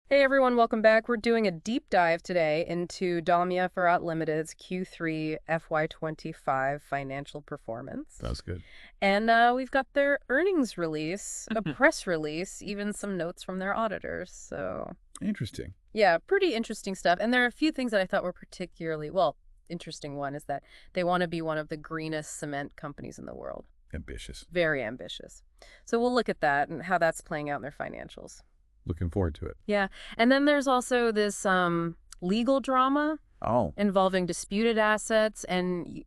Hey everyone, welcome back. We're doing a deep dive today into Dalmia Bharat Limited's Q3 FY25 financial performance. Sounds good. And we've got their earnings release, a press release, even some notes from their auditors. So, Interesting. yeah, pretty interesting stuff. And there are a few things that I thought were particularly, well, interesting. One is that they want to be one of the greenest cement companies in the world. Ambitious. Very ambitious. So we'll look at that and how that's playing out in their financials. Looking forward to it. Yeah. And then there's also this legal drama Oh, involving disputed assets and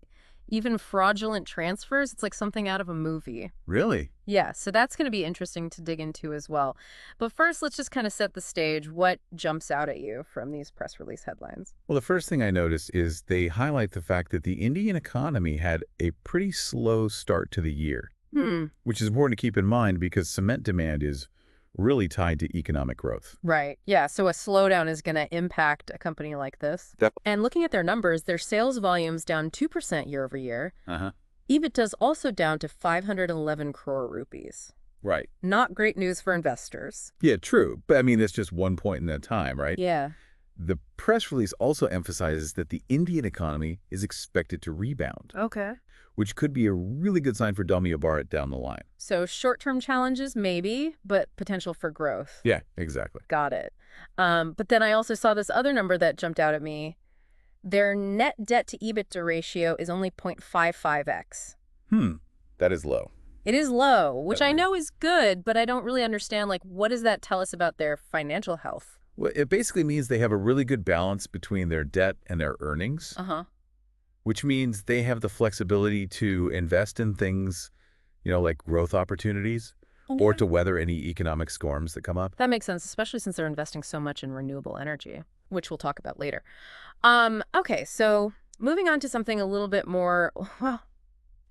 even fraudulent transfers. It's like something out of a movie. really? Yeah, so that's going to be interesting to dig into as well. But first, let's just kind of set the stage. What jumps out at you from these press release headlines? Well, the first thing I noticed is they highlight the fact that the Indian economy had a pretty slow start to the year, Hmm. which is important to keep in mind because cement demand is really tied to economic growth. Right. Yeah, so a slowdown is going to impact a company like this. And looking at their numbers, their sales volume's down 2% year over year. Uh-huh. EBITDA's also down to 511 crore rupees. Right. Not great news for investors. Yeah, true. But I mean, that's just one point in that time, right? Yeah. The press release also emphasizes that the Indian economy is expected to rebound, Okay. which could be a really good sign for Dalmia Bharat down the line. So short-term challenges, maybe, but potential for growth. Yeah, exactly. Got it. But then I also saw this other number that jumped out at me. Their net debt to EBITDA ratio is only 0.55x. That is low. It is low, which I Definitely. know is good, but I don't really understand, like, what does that tell us about their financial health? Well, it basically means they have a really good balance between their debt and their earnings, Uh-huh. which means they have the flexibility to invest in things, like growth opportunities or to weather any economic storms that come up. That makes sense, especially since they're investing so much in renewable energy, which we'll talk about later. Okay, so moving on to something a little bit more, well,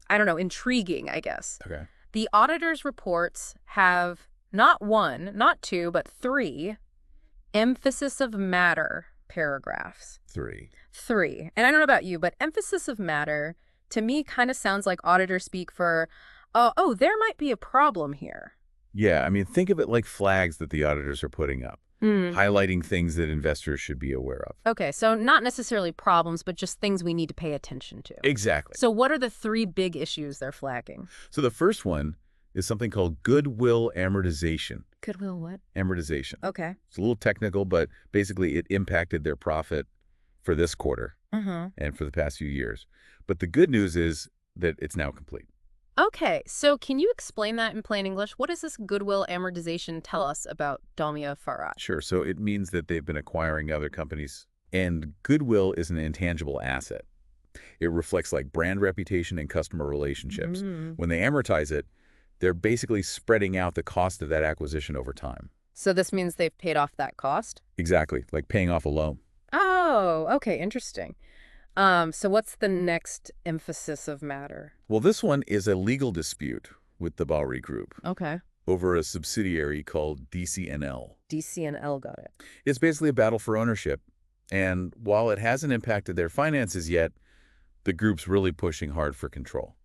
I don't know, intriguing, I guess. Okay. The auditor's reports have not one, not two, but three emphasis of matter paragraphs. Three. And I don't know about you, but emphasis of matter to me kind of sounds like auditor speak for, oh, there might be a problem here. Yeah, I mean, think of it like flags that the auditors are putting up, highlighting things that investors should be aware of. Okay, so not necessarily problems, but just things we need to pay attention to. Exactly. So what are the three big issues they're flagging? So the first one is something called goodwill amortization. Goodwill what? Amortization. Okay. It's a little technical, but basically it impacted their profit for this quarter and for the past few years. But the good news is that it's now complete. Okay, so can you explain that in plain English? What does this goodwill amortization tell us about Dalmia Bharat? Sure. So it means that they've been acquiring other companies, and goodwill is an intangible asset. It reflects like brand reputation and customer relationships. When they amortize it, they're basically spreading out the cost of that acquisition over time. So this means they've paid off that cost? Exactly, like paying off a loan. Oh, okay, interesting. So what's the next emphasis of matter? Well, this one is a legal dispute with the Bowery Group Okay. over a subsidiary called DCNL. DCNL got it. It's basically a battle for ownership, and while it hasn't impacted their finances yet, the group's really pushing hard for control.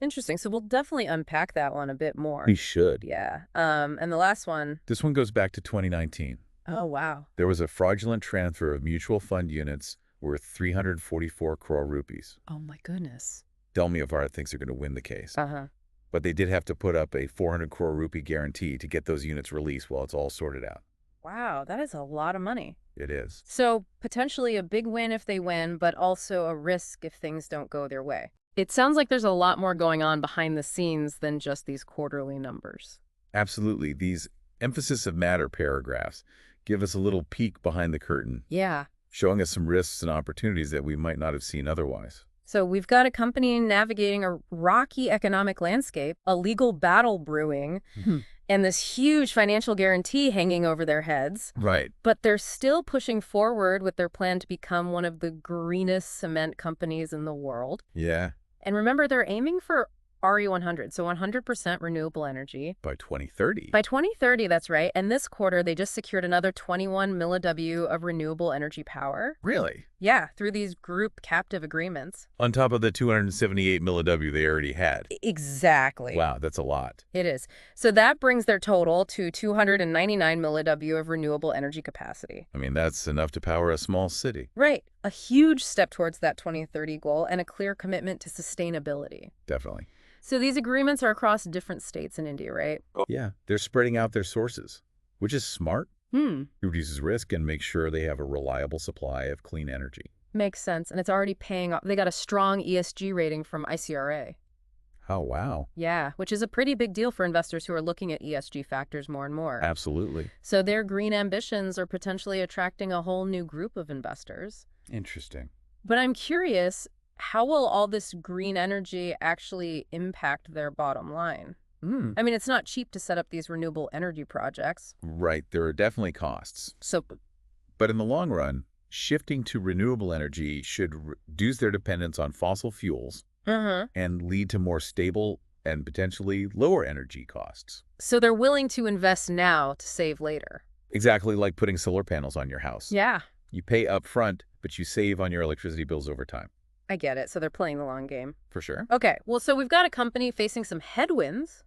Interesting. So we'll definitely unpack that one a bit more. We should. Yeah. And the last one. This one goes back to 2019. Oh, wow. There was a fraudulent transfer of mutual fund units worth 344 crore rupees. Oh, my goodness. Dalmia Bharat thinks they're going to win the case. Uh-huh. But they did have to put up a 400 crore rupee guarantee to get those units released while it's all sorted out. Wow, that is a lot of money. It is. So potentially a big win if they win, but also a risk if things don't go their way. It sounds like there's a lot more going on behind the scenes than just these quarterly numbers. Absolutely. These emphasis of matter paragraphs give us a little peek behind the curtain, Yeah. showing us some risks and opportunities that we might not have seen otherwise. So we've got a company navigating a rocky economic landscape, a legal battle brewing, and this huge financial guarantee hanging over their heads. Right. But they're still pushing forward with their plan to become one of the greenest cement companies in the world. Yeah. And remember, they're aiming for RE100, so 100% renewable energy. By 2030. By 2030, that's right. And this quarter, they just secured another 21 milliW of renewable energy power. Really? Yeah, through these group captive agreements. On top of the 278 milliW they already had. Exactly. Wow, that's a lot. It is. So that brings their total to 299 milliW of renewable energy capacity. I mean, that's enough to power a small city. Right. A huge step towards that 2030 goal and a clear commitment to sustainability. Definitely. So these agreements are across different states in India, right? Yeah, they're spreading out their sources, which is smart. It reduces risk and makes sure they have a reliable supply of clean energy. Makes sense. And it's already paying off. They got a strong ESG rating from ICRA. Oh, wow. Yeah, which is a pretty big deal for investors who are looking at ESG factors more and more. Absolutely. So their green ambitions are potentially attracting a whole new group of investors. Interesting. But I'm curious, how will all this green energy actually impact their bottom line? I mean, it's not cheap to set up these renewable energy projects. Right, there are definitely costs. So, But in the long run, shifting to renewable energy should reduce their dependence on fossil fuels and lead to more stable and potentially lower energy costs. So they're willing to invest now to save later. Exactly like putting solar panels on your house. Yeah, You pay up front, but you save on your electricity bills over time. I get it. So they're playing the long game. For sure. Okay, well, so we've got a company facing some headwinds,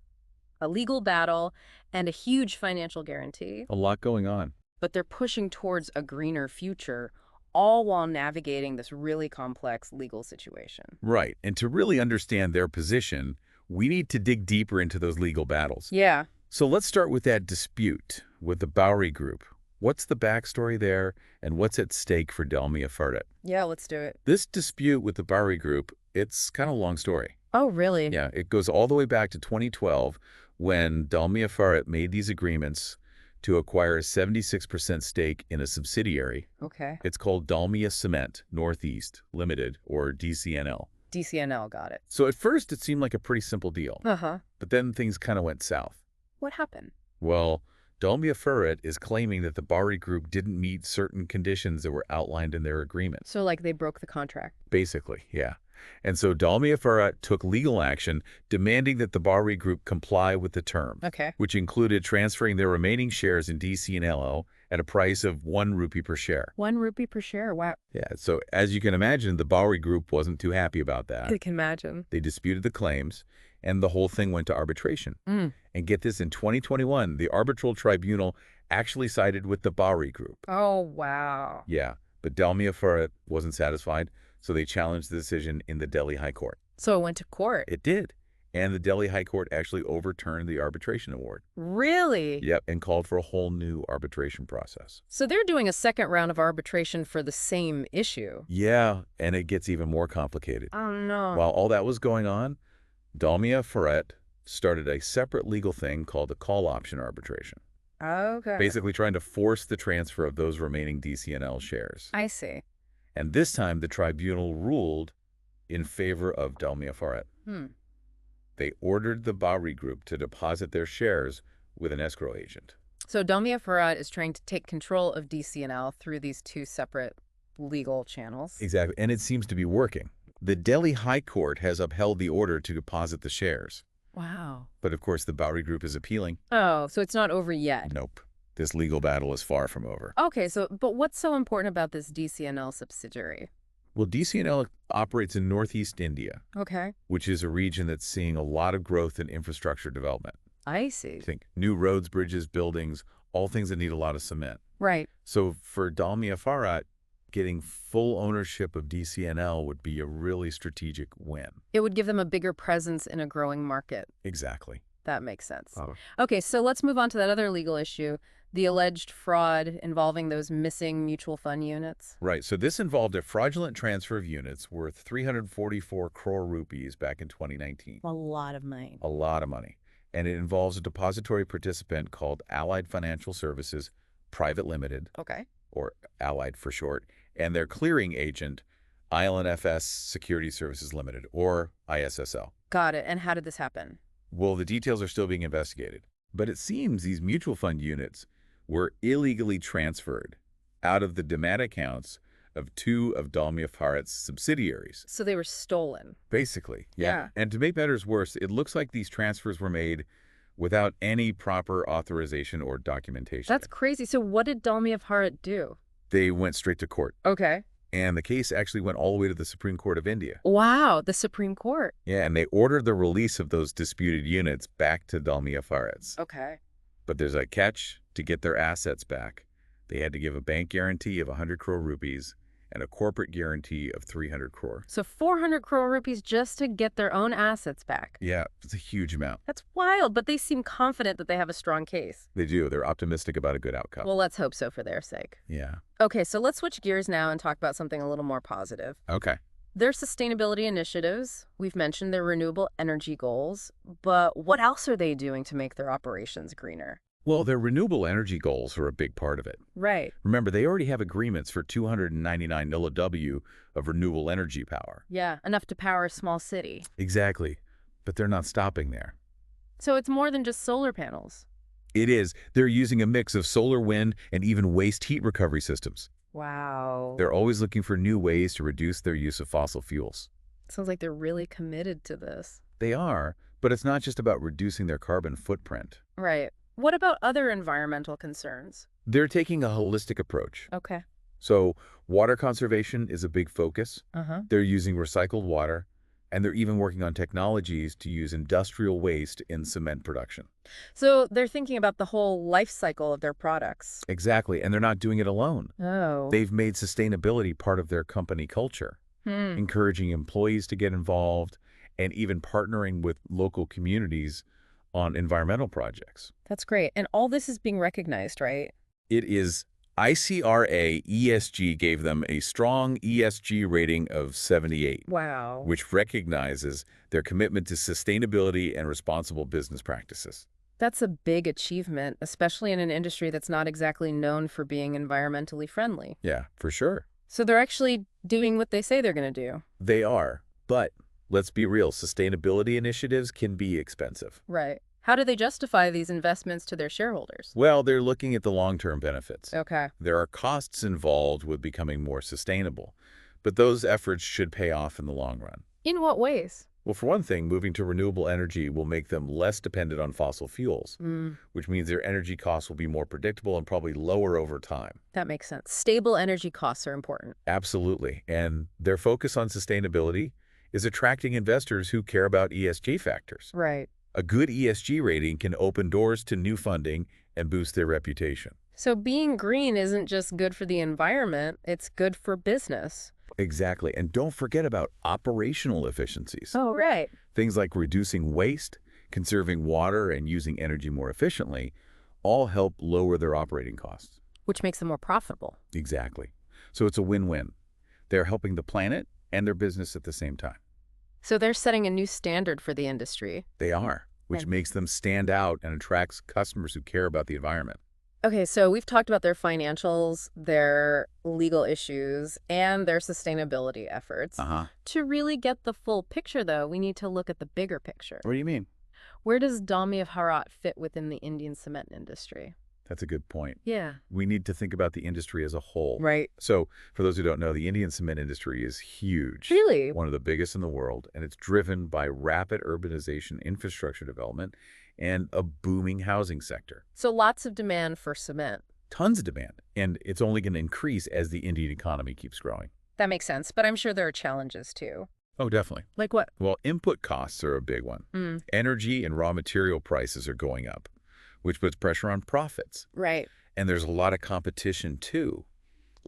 a legal battle, and a huge financial guarantee. A lot going on. But they're pushing towards a greener future, all while navigating this really complex legal situation. Right. And to really understand their position, we need to dig deeper into those legal battles. Yeah. So let's start with that dispute with the Bowery Group. What's the backstory there, and what's at stake for Dalmia Bharat? Yeah, let's do it. This dispute with the Bowery Group, it's kind of a long story. Oh, really? Yeah, it goes all the way back to 2012 when Dalmia Bharat made these agreements to acquire a 76% stake in a subsidiary. Okay. It's called Dalmia Cement Northeast Limited, or DCNL. DCNL, got it. So at first, it seemed like a pretty simple deal. But then things kind of went south. What happened? Well, Dalmia Bharat is claiming that the Bowery Group didn't meet certain conditions that were outlined in their agreement. So, like, they broke the contract. Basically, yeah. And so Dalmia Bharat took legal action demanding that the Bowery Group comply with the terms, which included transferring their remaining shares in DCNL at a price of 1 rupee per share. 1 rupee per share, wow. Yeah, so as you can imagine, the Bowery Group wasn't too happy about that. I can imagine. They disputed the claims, and the whole thing went to arbitration. And get this, in 2021, the arbitral tribunal actually sided with the Bowery Group. Oh, wow. Yeah, but Dalmia Bharat wasn't satisfied, so they challenged the decision in the Delhi High Court. So it went to court? It did. And the Delhi High Court actually overturned the arbitration award. Really? Yep, and called for a whole new arbitration process. So they're doing a second round of arbitration for the same issue? Yeah, and it gets even more complicated. Oh, no. While all that was going on, Dalmia Bharat started a separate legal thing called a call option arbitration. Okay. Basically trying to force the transfer of those remaining DCNL shares. I see. And this time, the tribunal ruled in favor of Dalmia Bharat. They ordered the Bowery Group to deposit their shares with an escrow agent. So Dalmia Bharat is trying to take control of DCNL through these two separate legal channels. Exactly, and it seems to be working. The Delhi High Court has upheld the order to deposit the shares. Wow. But of course, the Bowery Group is appealing. Oh, so it's not over yet? Nope. This legal battle is far from over. Okay, but what's so important about this DCNL subsidiary? Well, DCNL operates in Northeast India, which is a region that's seeing a lot of growth in infrastructure development. I see. Think new roads, bridges, buildings, all things that need a lot of cement. Right. So for Dalmia Bharat, getting full ownership of DCNL would be a really strategic win. It would give them a bigger presence in a growing market. Exactly. That makes sense. Okay, so let's move on to that other legal issue, the alleged fraud involving those missing mutual fund units. Right. So this involved a fraudulent transfer of units worth 344 crore rupees back in 2019. A lot of money. A lot of money. And it involves a depository participant called Allied Financial Services Private Limited, or Allied for short, and their clearing agent, ILNFS Security Services Limited, or ISSL. Got it. And how did this happen? Well, the details are still being investigated. But it seems these mutual fund units were illegally transferred out of the demat accounts of 2 of Dalmia Bharat's subsidiaries. So they were stolen. Basically, yeah. And to make matters worse, it looks like these transfers were made without any proper authorization or documentation. That's crazy. So what did Dalmia Bharat do? They went straight to court. Okay. And the case actually went all the way to the Supreme Court of India. Wow, the Supreme Court. Yeah, and they ordered the release of those disputed units back to Dalmia Bharat. Okay. But there's a catch. To get their assets back, they had to give a bank guarantee of 100 crore rupees and a corporate guarantee of 300 crore. So 400 crore rupees just to get their own assets back. Yeah, it's a huge amount. That's wild, but they seem confident that they have a strong case. They do. They're optimistic about a good outcome. Well, let's hope so for their sake. Yeah. Okay, so let's switch gears now and talk about something a little more positive. Okay. Their sustainability initiatives, we've mentioned their renewable energy goals, but what else are they doing to make their operations greener? Well, their renewable energy goals are a big part of it. Right. Remember, they already have agreements for 299 kW of renewable energy power. Yeah, enough to power a small city. Exactly. But they're not stopping there. So it's more than just solar panels. It is. They're using a mix of solar, wind, and even waste heat recovery systems. Wow. They're always looking for new ways to reduce their use of fossil fuels. Sounds like they're really committed to this. They are, but it's not just about reducing their carbon footprint. Right. What about other environmental concerns? They're taking a holistic approach. Okay. So water conservation is a big focus. Uh-huh. They're using recycled water, and they're even working on technologies to use industrial waste in cement production. So they're thinking about the whole life cycle of their products. Exactly, and they're not doing it alone. Oh. They've made sustainability part of their company culture, encouraging employees to get involved and even partnering with local communities on environmental projects. That's great. And all this is being recognized, right? It is ICRA ESG gave them a strong ESG rating of 78. Wow. Which recognizes their commitment to sustainability and responsible business practices. That's a big achievement, especially in an industry that's not exactly known for being environmentally friendly. Yeah, for sure. So they're actually doing what they say they're going to do. They are. But let's be real, sustainability initiatives can be expensive. Right. How do they justify these investments to their shareholders? Well, they're looking at the long-term benefits. Okay. There are costs involved with becoming more sustainable, but those efforts should pay off in the long run. In what ways? Well, for one thing, moving to renewable energy will make them less dependent on fossil fuels, which means their energy costs will be more predictable and probably lower over time. That makes sense. Stable energy costs are important. Absolutely. And their focus on sustainability is attracting investors who care about ESG factors. Right. A good ESG rating can open doors to new funding and boost their reputation. So being green isn't just good for the environment, it's good for business. Exactly. And don't forget about operational efficiencies. Oh, right. Things like reducing waste, conserving water, and using energy more efficiently all help lower their operating costs. Which makes them more profitable. Exactly. So it's a win-win. They're helping the planet and their business at the same time. So they're setting a new standard for the industry. They are, which makes them stand out and attracts customers who care about the environment. Okay, so we've talked about their financials, their legal issues, and their sustainability efforts. To really get the full picture, though, we need to look at the bigger picture. What do you mean? Where does Dalmia Bharat fit within the Indian cement industry? That's a good point. Yeah. We need to think about the industry as a whole. Right. So, for those who don't know, the Indian cement industry is huge. Really? One of the biggest in the world, and it's driven by rapid urbanization, infrastructure development, and a booming housing sector. So lots of demand for cement. Tons of demand, and it's only going to increase as the Indian economy keeps growing. That makes sense, but I'm sure there are challenges, too. Oh, definitely. Like what? Well, input costs are a big one. Energy and raw material prices are going up, which puts pressure on profits. Right. And there's a lot of competition, too.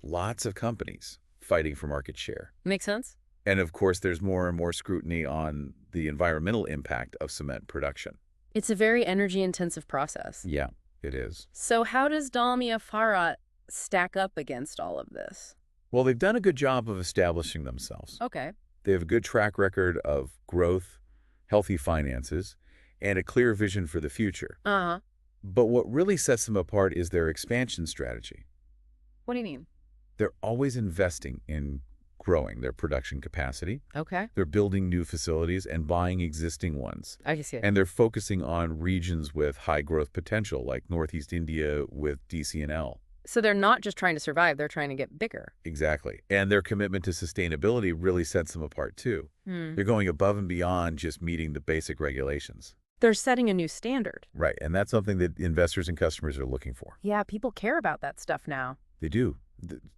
Lots of companies fighting for market share. Makes sense. And, of course, there's more and more scrutiny on the environmental impact of cement production. It's a very energy-intensive process. Yeah, it is. So how does Dalmia Bharat stack up against all of this? Well, they've done a good job of establishing themselves. Okay. They have a good track record of growth, healthy finances, and a clear vision for the future. Uh-huh. But what really sets them apart is their expansion strategy. What do you mean? They're always investing in growing their production capacity. Okay. They're building new facilities and buying existing ones. I can see it. And they're focusing on regions with high growth potential, like Northeast India with DCNL. So they're not just trying to survive, they're trying to get bigger. Exactly. And their commitment to sustainability really sets them apart, too. They're going above and beyond just meeting the basic regulations. They're setting a new standard. Right. And that's something that investors and customers are looking for. Yeah, people care about that stuff now. They do.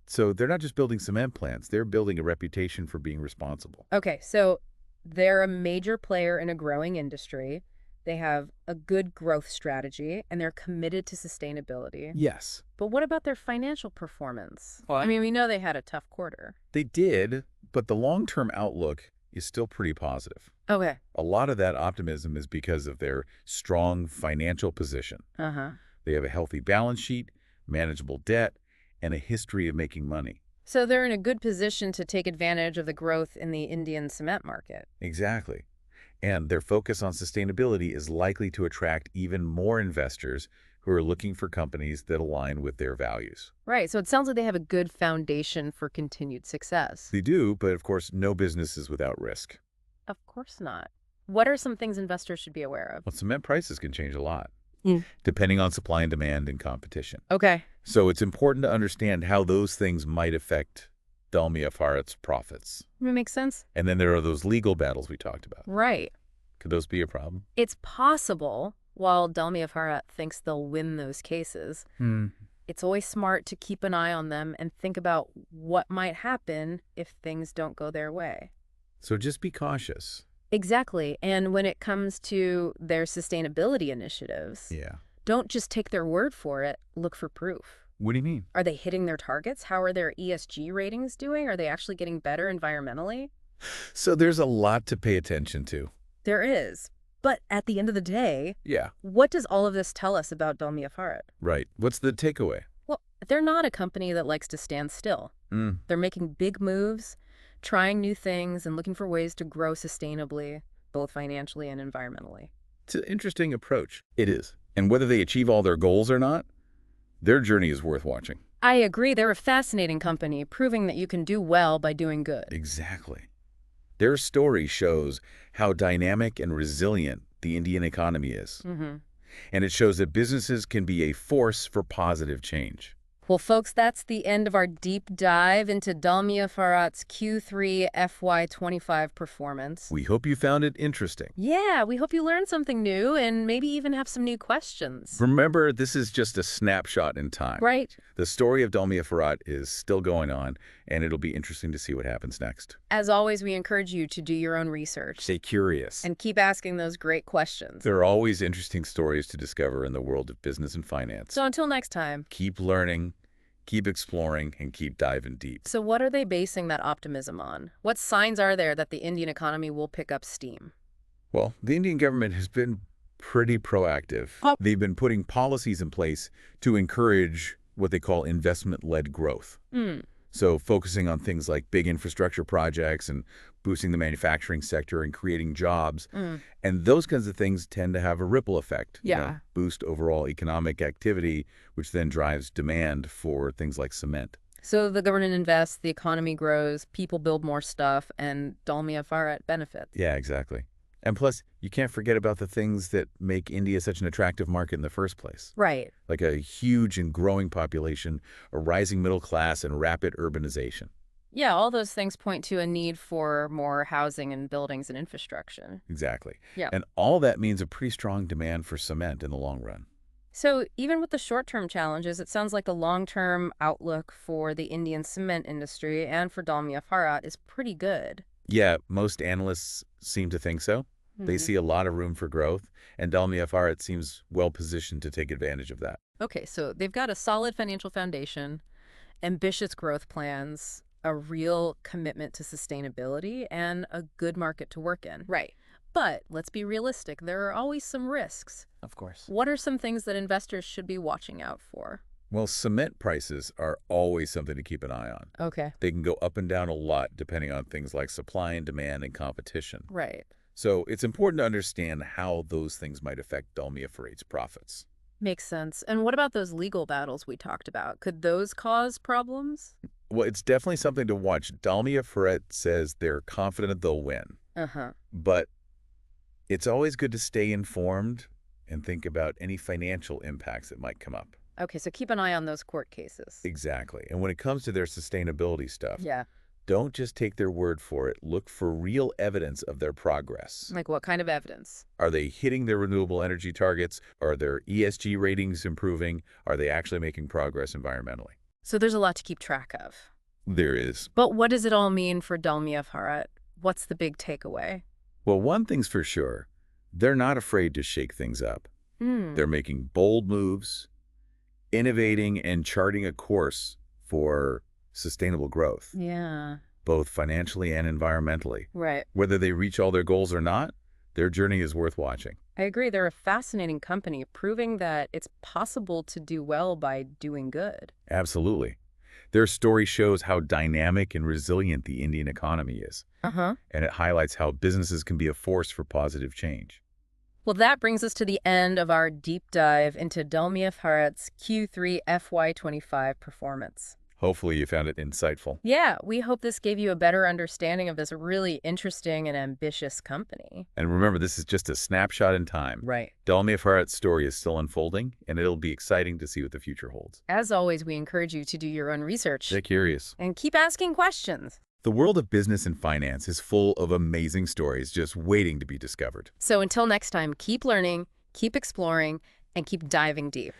So they're not just building cement plants, they're building a reputation for being responsible. Okay, so they're a major player in a growing industry. They have a good growth strategy, and they're committed to sustainability. Yes. But what about their financial performance? Well, I mean, we know they had a tough quarter. they did, but the long-term outlook is still pretty positive. Okay. A lot of that optimism is because of their strong financial position. Uh-huh. They have a healthy balance sheet, manageable debt, and a history of making money. So they're in a good position to take advantage of the growth in the Indian cement market. Exactly. And their focus on sustainability is likely to attract even more investors who are looking for companies that align with their values. Right, so it sounds like they have a good foundation for continued success. They do, but of course, no business is without risk. Of course not. What are some things investors should be aware of? Well, cement prices can change a lot, Mm. depending on supply and demand and competition. Okay. So it's important to understand how those things might affect Dalmia Bharat's profits. That makes sense. And then there are those legal battles we talked about. Right. Could those be a problem? It's possible, while Dalmia Bharat thinks they'll win those cases, it's always smart to keep an eye on them and think about what might happen if things don't go their way. So just be cautious. Exactly. And when it comes to their sustainability initiatives, Yeah. don't just take their word for it, look for proof. What do you mean? Are they hitting their targets? How are their ESG ratings doing? Are they actually getting better environmentally? So there's a lot to pay attention to. There is. But at the end of the day, Yeah. what does all of this tell us about Dalmia Bharat? Right. What's the takeaway? Well, they're not a company that likes to stand still. They're making big moves, trying new things, and looking for ways to grow sustainably, both financially and environmentally. It's an interesting approach. It is. And whether they achieve all their goals or not, their journey is worth watching. I agree. They're a fascinating company, proving that you can do well by doing good. Exactly. Their story shows how dynamic and resilient the Indian economy is. And it shows that businesses can be a force for positive change. Well, folks, that's the end of our deep dive into Dalmia Bharat's Q3 FY25 performance. We hope you found it interesting. Yeah, we hope you learned something new and maybe even have some new questions. Remember, this is just a snapshot in time. Right. The story of Dalmia Bharat is still going on, and it'll be interesting to see what happens next. As always, we encourage you to do your own research. Stay curious. And keep asking those great questions. There are always interesting stories to discover in the world of business and finance. So until next time. Keep learning, keep exploring, and keep diving deep. So what are they basing that optimism on? What signs are there that the Indian economy will pick up steam? Well, the Indian government has been pretty proactive. They've been putting policies in place to encourage what they call investment-led growth. So focusing on things like big infrastructure projects and boosting the manufacturing sector and creating jobs. And those kinds of things tend to have a ripple effect. Yeah. Boost overall economic activity, which then drives demand for things like cement. So the government invests, the economy grows, people build more stuff, and Dalmia Bharat benefits. Yeah, exactly. And plus, you can't forget about the things that make India such an attractive market in the first place. Right. Like a huge and growing population, a rising middle class, and rapid urbanization. Yeah, all those things point to a need for more housing and buildings and infrastructure. Exactly. Yeah. And all that means a pretty strong demand for cement in the long run. So even with the short-term challenges, it sounds like the long-term outlook for the Indian cement industry and for Dalmia Bharat is pretty good. Yeah, most analysts seem to think so. They see a lot of room for growth, and Dalmia Bharat seems well-positioned to take advantage of that. Okay, so they've got a solid financial foundation, ambitious growth plans, a real commitment to sustainability, and a good market to work in. Right. But let's be realistic. There are always some risks. Of course. What are some things that investors should be watching out for? Well, cement prices are always something to keep an eye on. Okay. They can go up and down a lot depending on things like supply and demand and competition. Right. So it's important to understand how those things might affect Dalmia Bharat's profits. Makes sense. And what about those legal battles we talked about? Could those cause problems? Well, it's definitely something to watch. Dalmia Bharat says they're confident they'll win. But it's always good to stay informed and think about any financial impacts that might come up. Okay, so keep an eye on those court cases. Exactly. And when it comes to their sustainability stuff, Yeah. don't just take their word for it. Look for real evidence of their progress. Like what kind of evidence? Are they hitting their renewable energy targets? Are their ESG ratings improving? Are they actually making progress environmentally? So there's a lot to keep track of. There is. But what does it all mean for Dalmia Bharat? What's the big takeaway? Well, one thing's for sure. They're not afraid to shake things up. They're making bold moves, innovating, and charting a course for sustainable growth. Yeah. Both financially and environmentally. Right. Whether they reach all their goals or not, their journey is worth watching. I agree. They're a fascinating company, proving that it's possible to do well by doing good. Absolutely. Their story shows how dynamic and resilient the Indian economy is. And it highlights how businesses can be a force for positive change. Well, that brings us to the end of our deep dive into Dalmia Bharat's Q3 FY25 performance. Hopefully you found it insightful. Yeah, we hope this gave you a better understanding of this really interesting and ambitious company. And remember, this is just a snapshot in time. Right. Dalmia Bharat's story is still unfolding, and it'll be exciting to see what the future holds. As always, we encourage you to do your own research. Stay curious. And keep asking questions. The world of business and finance is full of amazing stories just waiting to be discovered. So until next time, keep learning, keep exploring, and keep diving deep.